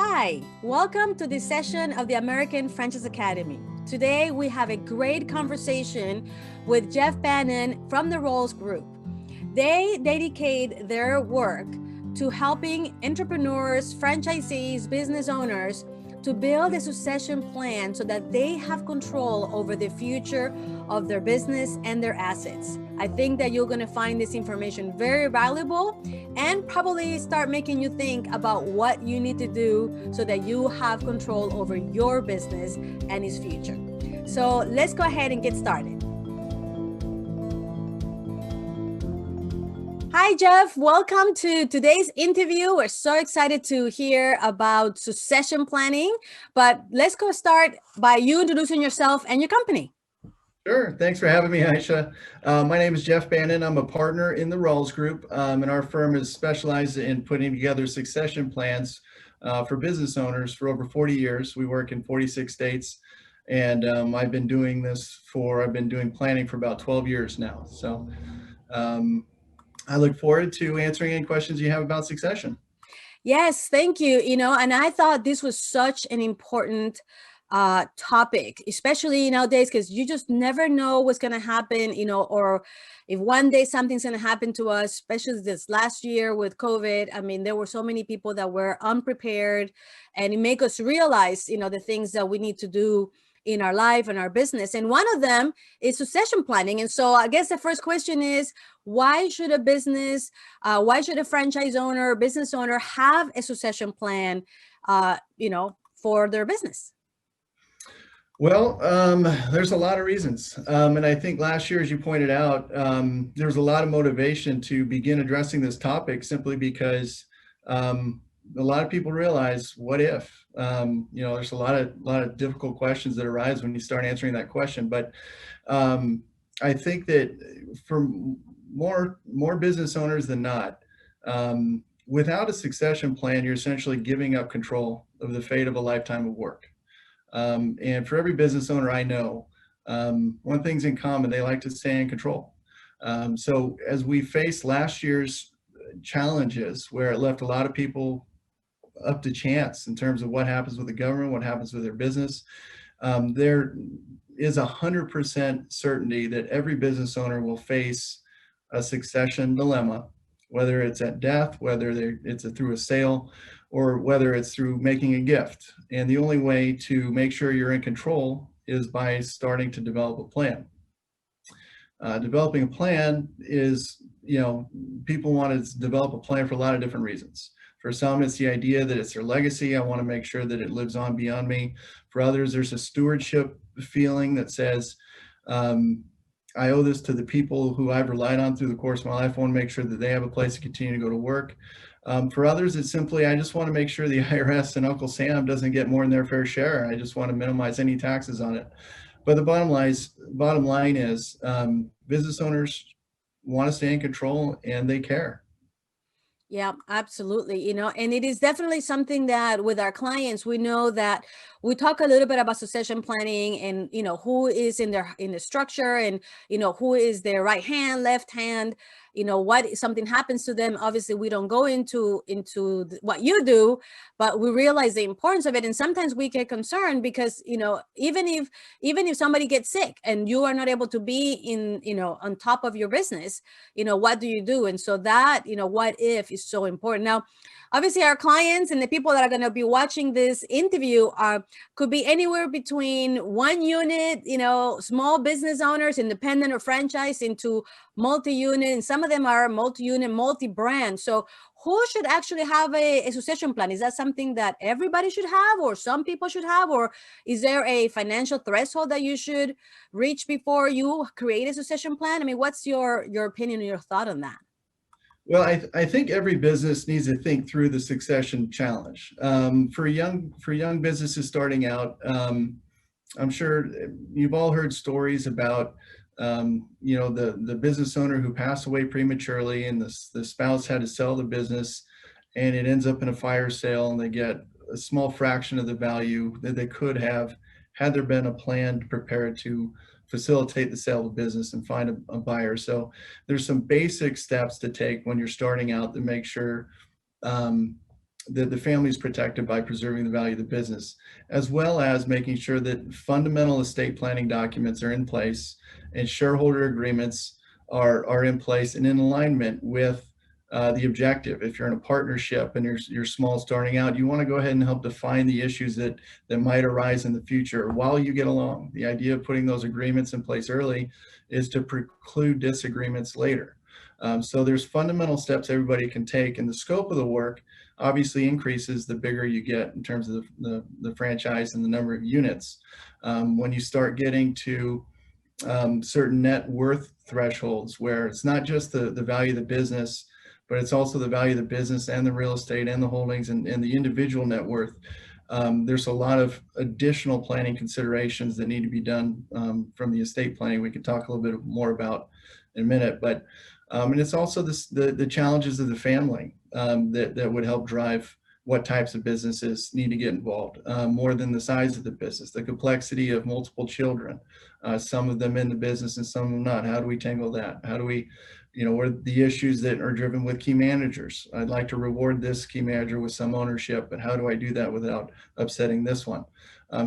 Hi, welcome to this session of the American Franchise Academy. Today we have a great conversation with Jeff Bannon from the Rolls Group. They dedicate their work to helping entrepreneurs, franchisees, business owners to build a succession plan so that they have control over the future of their business and their assets. I think that you're going to find this information very valuable and probably start making you think about what you need to do so that you have control over your business and its future. So let's go ahead and get started. Hi, Jeff. Welcome to today's interview. We're so excited to hear about succession planning, but let's go start by you introducing yourself and your company. Sure. Thanks for having me, Aisha. My name is Jeff Bannon. I'm a partner in the Rolls Group, and our firm is specialized in putting together succession plans for business owners for over 40 years. We work in 46 states, and I've been doing planning for about 12 years now. So I look forward to answering any questions you have about succession. Yes, thank you. And I thought this was such an important topic, especially nowadays, because you just never know what's going to happen, or if one day something's going to happen to us, especially this last year with COVID. I mean, there were so many people that were unprepared, and it made us realize, the things that we need to do in our life and our business. And one of them is succession planning. And so I guess the first question is, why should why should a franchise owner, business owner have a succession plan, for their business? Well, there's a lot of reasons. And I think last year, as you pointed out, there was a lot of motivation to begin addressing this topic simply because a lot of people realize, what if? There's a lot of difficult questions that arise when you start answering that question. But I think that for more business owners than not, without a succession plan, you're essentially giving up control of the fate of a lifetime of work. And for every business owner I know, one thing's in common: they like to stay in control. So as we faced last year's challenges, where it left a lot of people up to chance in terms of what happens with the government, what happens with their business, there is 100% certainty that every business owner will face a succession dilemma, whether it's at death, whether it's through a sale, or whether it's through making a gift. And the only way to make sure you're in control is by starting to develop a plan. Developing a plan is, people want to develop a plan for a lot of different reasons. For some, it's the idea that it's their legacy. I want to make sure that it lives on beyond me. For others, there's a stewardship feeling that says, I owe this to the people who I've relied on through the course of my life. I want to make sure that they have a place to continue to go to work. For others, it's simply, I just want to make sure the IRS and Uncle Sam doesn't get more than their fair share. I just want to minimize any taxes on it. But the bottom line is business owners want to stay in control, and they care. Yeah, absolutely. And it is definitely something that with our clients, we know that we talk a little bit about succession planning and, who is in the structure and, who is their right hand, left hand, what something happens to them. Obviously, we don't go into what you do, but we realize the importance of it. And sometimes we get concerned because, even if somebody gets sick and you are not able to be on top of your business, what do you do? And so that, what if is so important. Now, obviously, our clients and the people that are going to be watching this interview could be anywhere between one unit, small business owners, independent or franchise, into multi-unit, and some of them are multi-unit, multi-brand. So who should actually have a succession plan? Is that something that everybody should have, or some people should have, or is there a financial threshold that you should reach before you create a succession plan? I mean, what's your opinion or your thought on that? Well, I think every business needs to think through the succession challenge. For young businesses starting out, I'm sure you've all heard stories about the business owner who passed away prematurely, and the spouse had to sell the business, and it ends up in a fire sale, and they get a small fraction of the value that they could have had there been a plan prepared to facilitate the sale of the business and find a buyer. So there's some basic steps to take when you're starting out to make sure that the family is protected by preserving the value of the business, as well as making sure that fundamental estate planning documents are in place and shareholder agreements are in place and in alignment with the objective. If you're in a partnership and you're small starting out, you want to go ahead and help define the issues that might arise in the future while you get along. The idea of putting those agreements in place early is to preclude disagreements later. So there's fundamental steps everybody can take, and the scope of the work obviously increases the bigger you get in terms of the franchise and the number of units. When you start getting to certain net worth thresholds, where it's not just the value of the business, but it's also the value of the business and the real estate and the holdings and the individual net worth. There's a lot of additional planning considerations that need to be done from the estate planning. We could talk a little bit more about in a minute, but and it's also the challenges of the family that would help drive what types of businesses need to get involved, more than the size of the business, the complexity of multiple children, some of them in the business and some of them not. How do we tangle that? How do we, what are the issues that are driven with key managers? I'd like to reward this key manager with some ownership, but how do I do that without upsetting this one?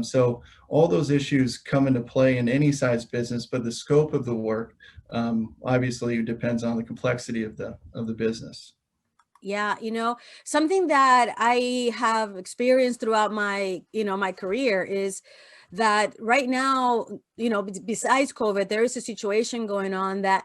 So all those issues come into play in any size business, but the scope of the work obviously depends on the complexity of the business. Yeah, something that I have experienced throughout my, my career is that right now, besides COVID, there is a situation going on that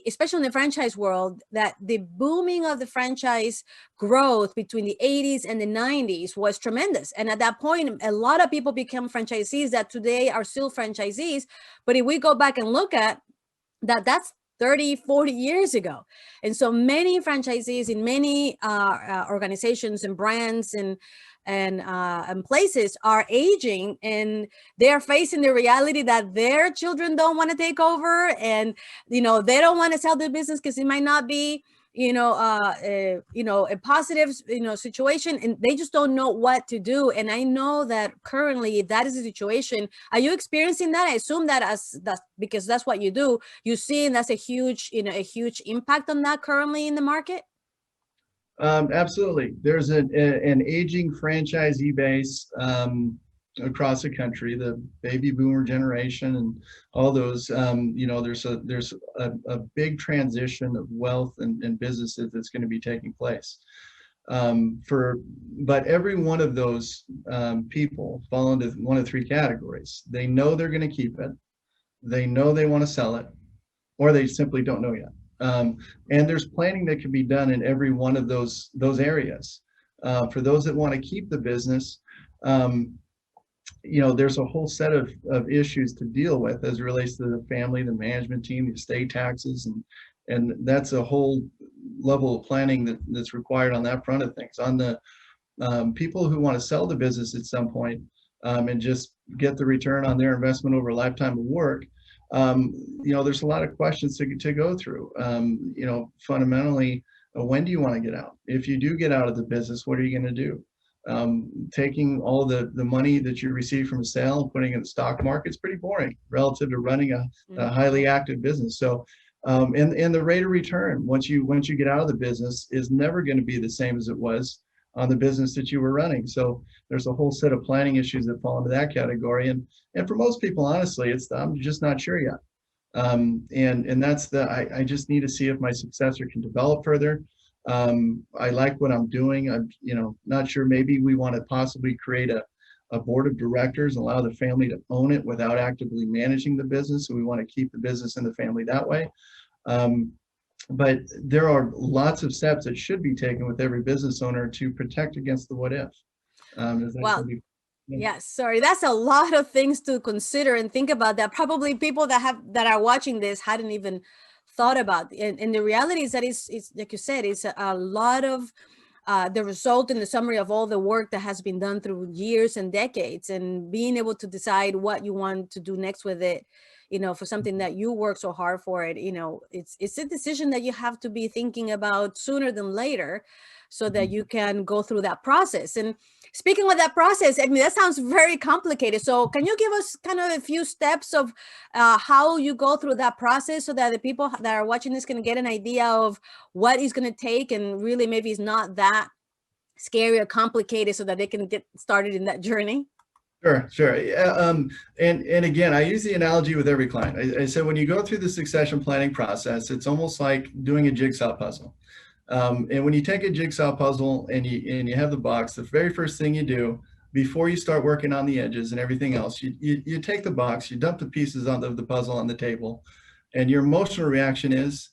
especially in the franchise world, that the booming of the franchise growth between the 80s and the 90s was tremendous. And at that point, a lot of people became franchisees that today are still franchisees. But if we go back and look at that's 30, 40 years ago. And so many franchisees in many organizations and brands and places are aging, and they're facing the reality that their children don't want to take over, and they don't want to sell the business because it might not be a positive situation, and they just don't know what to do. And I know that currently that is the situation. Are you experiencing that? I assume that because that's what you do. You see, and that's a huge impact on that currently in the market. Absolutely. There's an aging franchisee base across the country, the baby boomer generation and all those. There's a big transition of wealth and businesses that's going to be taking place. But every one of those people fall into one of three categories. They know they're going to keep it, they know they want to sell it, or they simply don't know yet. And there's planning that can be done in every one of those areas. For those that want to keep the business, there's a whole set of issues to deal with as it relates to the family, the management team, the estate taxes, and that's a whole level of planning that's required on that front of things. On the people who want to sell the business at some point and just get the return on their investment over a lifetime of work, there's a lot of questions to go through. Fundamentally, when do you want to get out? If you do get out of the business, what are you going to do? Taking all the money that you receive from a sale and putting it in the stock market is pretty boring relative to running a highly active business. So, and the rate of return once you get out of the business is never going to be the same as it was on the business that you were running. So there's a whole set of planning issues that fall into that category. And for most people, honestly, I'm just not sure yet. And that's I just need to see if my successor can develop further. I like what I'm doing. I'm, not sure, maybe we want to possibly create a board of directors, allow the family to own it without actively managing the business. So we want to keep the business in the family that way. But there are lots of steps that should be taken with every business owner to protect against the what if. Well, yes, sorry, that's a lot of things to consider and think about that probably people that are watching this hadn't even thought about. And the reality is that it's like you said, it's a lot of the result and the summary of all the work that has been done through years and decades, and being able to decide what you want to do next with it, for something that you work so hard for it, it's a decision that you have to be thinking about sooner than later so that you can go through that process. And speaking of that process, I mean, that sounds very complicated. So can you give us kind of a few steps of how you go through that process so that the people that are watching this can get an idea of what it's going to take, and really maybe it's not that scary or complicated so that they can get started in that journey? Sure, sure. Yeah, and again, I use the analogy with every client. I said when you go through the succession planning process, it's almost like doing a jigsaw puzzle. And when you take a jigsaw puzzle and you have the box, the very first thing you do before you start working on the edges and everything else, you take the box, you dump the pieces of the puzzle on the table, and your emotional reaction is,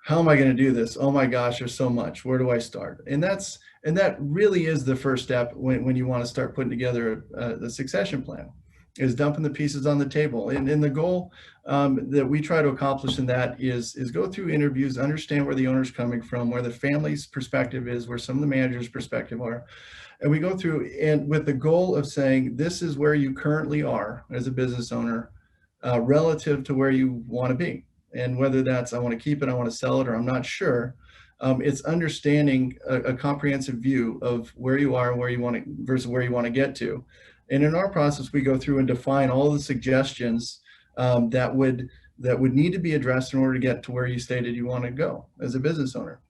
how am I going to do this? Oh my gosh, there's so much. Where do I start? And that really is the first step when you want to start putting together the succession plan, is dumping the pieces on the table. And the goal that we try to accomplish in that is go through interviews, understand where the owner's coming from, where the family's perspective is, where some of the managers' perspective are. And we go through and with the goal of saying, this is where you currently are as a business owner relative to where you want to be. And whether that's I want to keep it, I want to sell it, or I'm not sure, it's understanding a comprehensive view of where you are and where you want to versus where you want to get to. And in our process, we go through and define all the suggestions that would need to be addressed in order to get to where you stated you want to go as a business owner.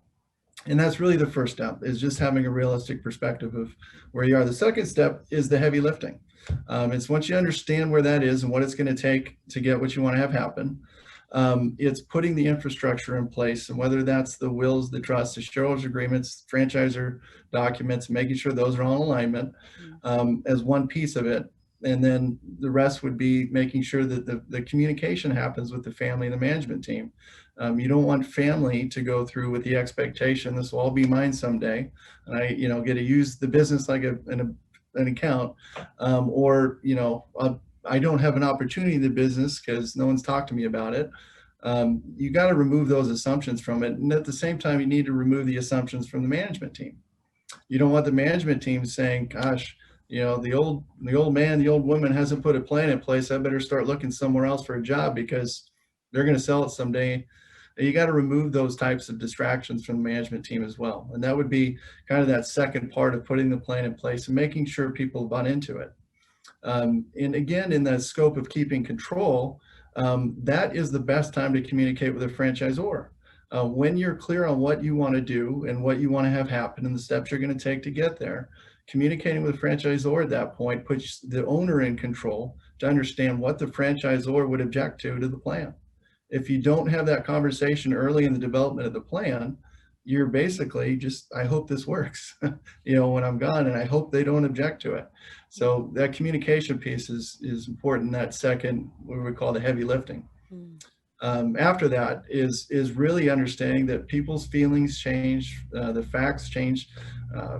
And that's really the first step, is just having a realistic perspective of where you are. The second step is the heavy lifting. It's once you understand where that is and what it's going to take to get what you want to have happen. It's putting the infrastructure in place, and whether that's the wills, the trusts, the shareholders agreements, franchisor documents, making sure those are on alignment as one piece of it. And then the rest would be making sure that the communication happens with the family and the management team. You don't want family to go through with the expectation, this will all be mine someday, and I get to use the business like an account, or I don't have an opportunity in the business because no one's talked to me about it. You got to remove those assumptions from it. And at the same time, you need to remove the assumptions from the management team. You don't want the management team saying, gosh, the old man, the old woman hasn't put a plan in place. I better start looking somewhere else for a job because they're going to sell it someday. You got to remove those types of distractions from the management team as well. And that would be kind of that second part of putting the plan in place and making sure people bought into it. And again, in the scope of keeping control, that is the best time to communicate with a franchisor. When you're clear on what you want to do and what you want to have happen and the steps you're going to take to get there, communicating with the franchisor at that point puts the owner in control to understand what the franchisor would object to the plan. If you don't have that conversation early in the development of the plan, you're basically just, I hope this works, when I'm gone, and I hope they don't object to it. So that communication piece is important. That second, what we call the heavy lifting. After that is really understanding that people's feelings change, the facts change,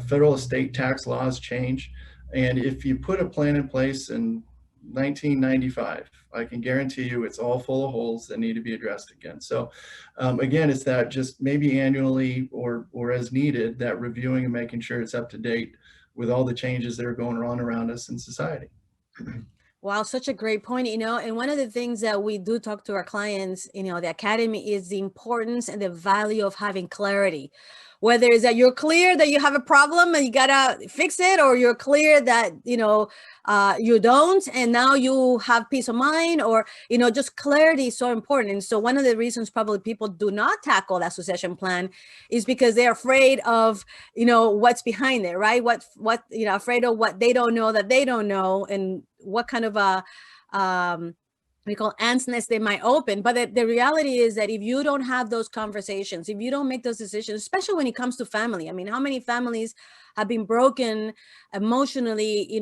federal estate tax laws change. And if you put a plan in place in 1995, I can guarantee you it's all full of holes that need to be addressed again. So again, it's that just maybe annually or as needed, that reviewing and making sure it's up to date with all the changes that are going on around us in society. Wow, such a great point. And one of the things that we do talk to our clients, the Academy, is the importance and the value of having clarity. Whether it's that you're clear that you have a problem and you gotta fix it, or you're clear that, you don't, and now you have peace of mind, or, just clarity is so important. And so one of the reasons probably people do not tackle that succession plan is because they're afraid of, what's behind it, right? Afraid of what they don't know that they don't know, and what kind of a, we call ants nest they might open. But the reality is that if you don't have those conversations, if you don't make those decisions, especially when it comes to family, I mean, how many families have been broken emotionally,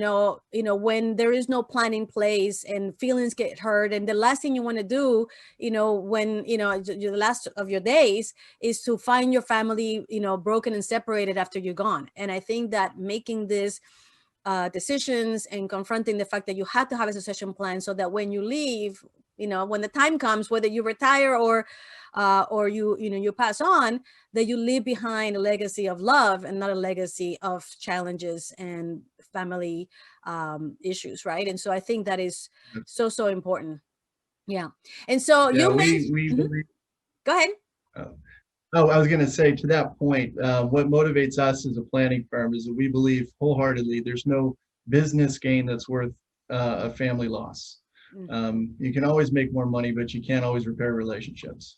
when there is no plan in place and feelings get hurt. And the last thing you want to do, when, the last of your days is to find your family, broken and separated after you're gone. And I think that making this decisions and confronting the fact that you have to have a succession plan, so that when you leave, when the time comes, whether you retire or you pass on, that you leave behind a legacy of love and not a legacy of challenges and family issues, right? And so I think that is so important. Yeah. And so you mentioned, go ahead. Oh, I was going to say, to that point, what motivates us as a planning firm is that we believe wholeheartedly there's no business gain that's worth a family loss. You can always make more money, but you can't always repair relationships.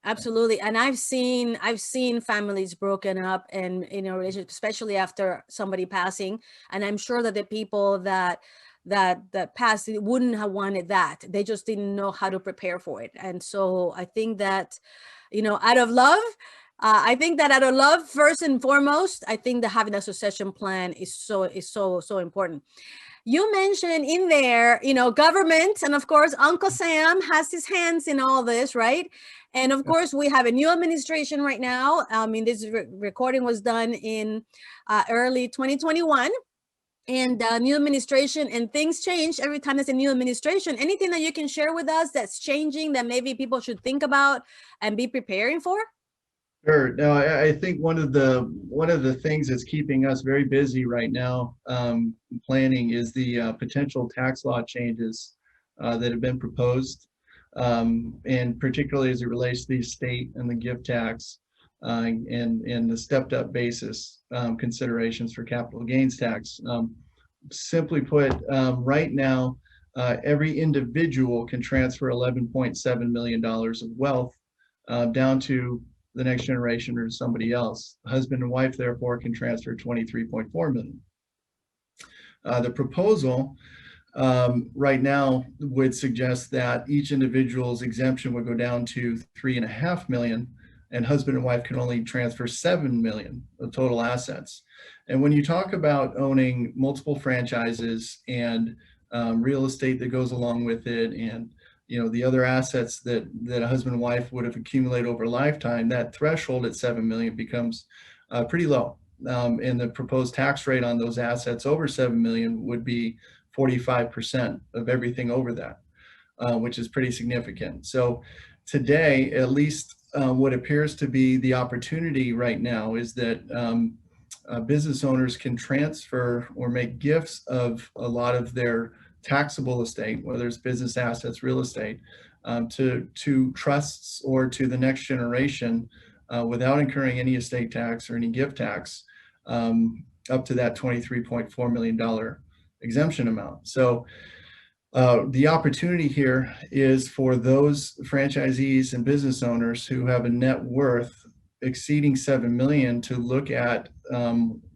Absolutely. And I've seen families broken up and, relationships, especially after somebody passing. And I'm sure that the people that passed wouldn't have wanted that. They just didn't know how to prepare for it. And so I think that, out of love, first and foremost, I think that having a succession plan is so important. You mentioned in there, government, and of course, Uncle Sam has his hands in all this, right? And of course, we have a new administration right now. I mean, this recording was done in early 2021. And new administration, and things change every time there's a new administration. Anything that you can share with us that's changing that maybe people should think about and be preparing for? Sure. No, I think one of the things that's keeping us very busy right now, planning, is the potential tax law changes that have been proposed, and particularly as it relates to the estate and the gift tax, and the stepped up basis considerations for capital gains tax. Simply put, right now, every individual can transfer $11.7 million of wealth down to the next generation or to somebody else. Husband and wife, therefore, can transfer 23.4 million. The proposal right now would suggest that each individual's exemption would go down to 3.5 million, and husband and wife can only transfer 7 million of total assets. And when you talk about owning multiple franchises and real estate that goes along with it, and the other assets that a husband and wife would have accumulated over a lifetime, that threshold at 7 million becomes pretty low. And the proposed tax rate on those assets over 7 million would be 45% of everything over that, which is pretty significant. So today, at least what appears to be the opportunity right now is that business owners can transfer or make gifts of a lot of their taxable estate, whether it's business assets, real estate, to trusts or to the next generation without incurring any estate tax or any gift tax, up to that $23.4 million exemption amount. So the opportunity here is for those franchisees and business owners who have a net worth exceeding 7 million to look at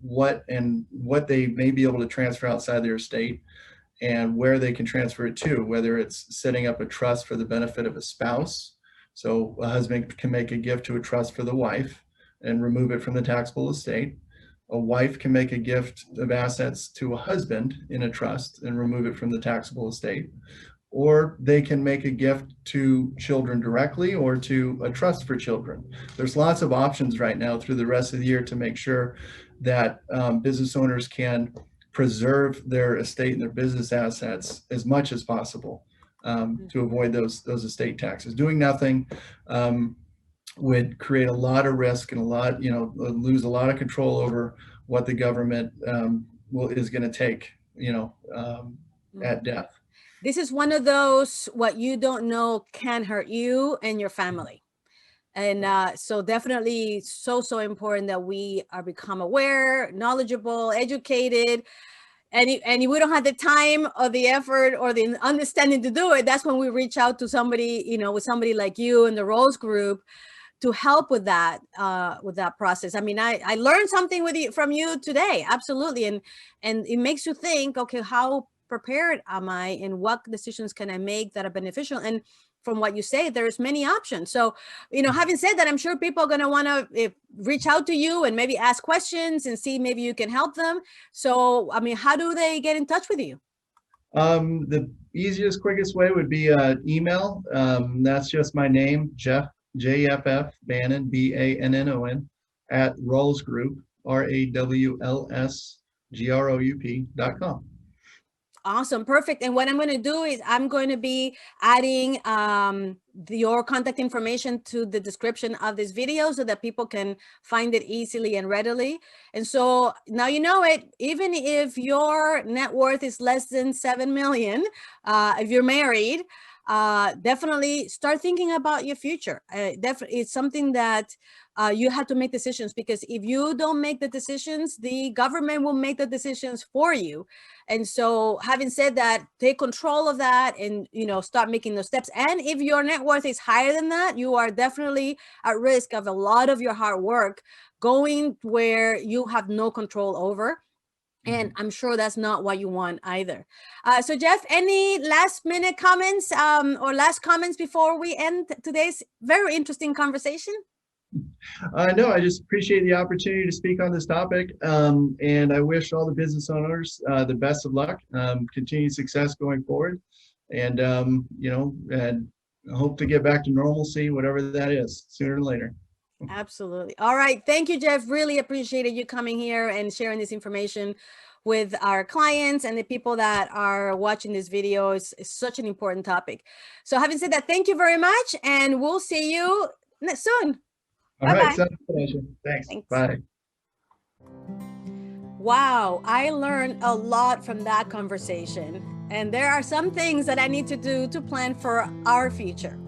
what they may be able to transfer outside their estate, and where they can transfer it to, whether it's setting up a trust for the benefit of a spouse. So a husband can make a gift to a trust for the wife and remove it from the taxable estate. A wife can make a gift of assets to a husband in a trust and remove it from the taxable estate. Or they can make a gift to children directly or to a trust for children. There's lots of options right now through the rest of the year to make sure that business owners can preserve their estate and their business assets as much as possible, to avoid those estate taxes. Doing nothing would create a lot of risk and lose a lot of control over what the government is going to take, at death. This is one of those, what you don't know can hurt you and your family. And so definitely so important that we are become aware, knowledgeable, educated. And if we don't have the time or the effort or the understanding to do it, that's when we reach out to somebody, with somebody like you and the Rose Group to help with that process. I mean, I learned something from you today. Absolutely. And it makes you think, okay, how prepared am I and what decisions can I make that are beneficial? And from what you say, there's many options. So, having said that, I'm sure people are going to want to reach out to you and maybe ask questions and see maybe you can help them. So, I mean, how do they get in touch with you? The easiest, quickest way would be email. That's just my name, Jeff, JFF Bannon, BANNON, at Rawls Group, RAWLSGROUP.com. Awesome. Perfect. And what I'm going to do is I'm going to be adding your contact information to the description of this video so that people can find it easily and readily. And so now you know it, even if your net worth is less than 7 million, if you're married, definitely start thinking about your future. Definitely, it's something that you have to make decisions, because if you don't make the decisions, the government will make the decisions for you. And so having said that, take control of that and, start making those steps. And if your net worth is higher than that, you are definitely at risk of a lot of your hard work going where you have no control over. And I'm sure that's not what you want either. So Jeff, any last minute comments or last comments before we end today's very interesting conversation? No, I just appreciate the opportunity to speak on this topic. And I wish all the business owners the best of luck, continued success going forward. And, and hope to get back to normalcy, whatever that is, sooner or later. Absolutely. All right. Thank you, Jeff. Really appreciated you coming here and sharing this information with our clients and the people that are watching this video. It's such an important topic. So having said that, thank you very much. And we'll see you soon. All Bye-bye. right. Sounds good. Thanks. Bye. Wow. I learned a lot from that conversation. And there are some things that I need to do to plan for our future.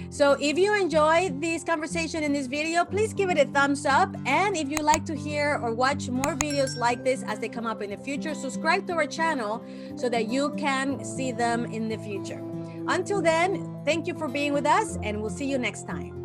So if you enjoyed this conversation in this video, please give it a thumbs up. And if you'd like to hear or watch more videos like this as they come up in the future, subscribe to our channel so that you can see them in the future. Until then, thank you for being with us, and we'll see you next time.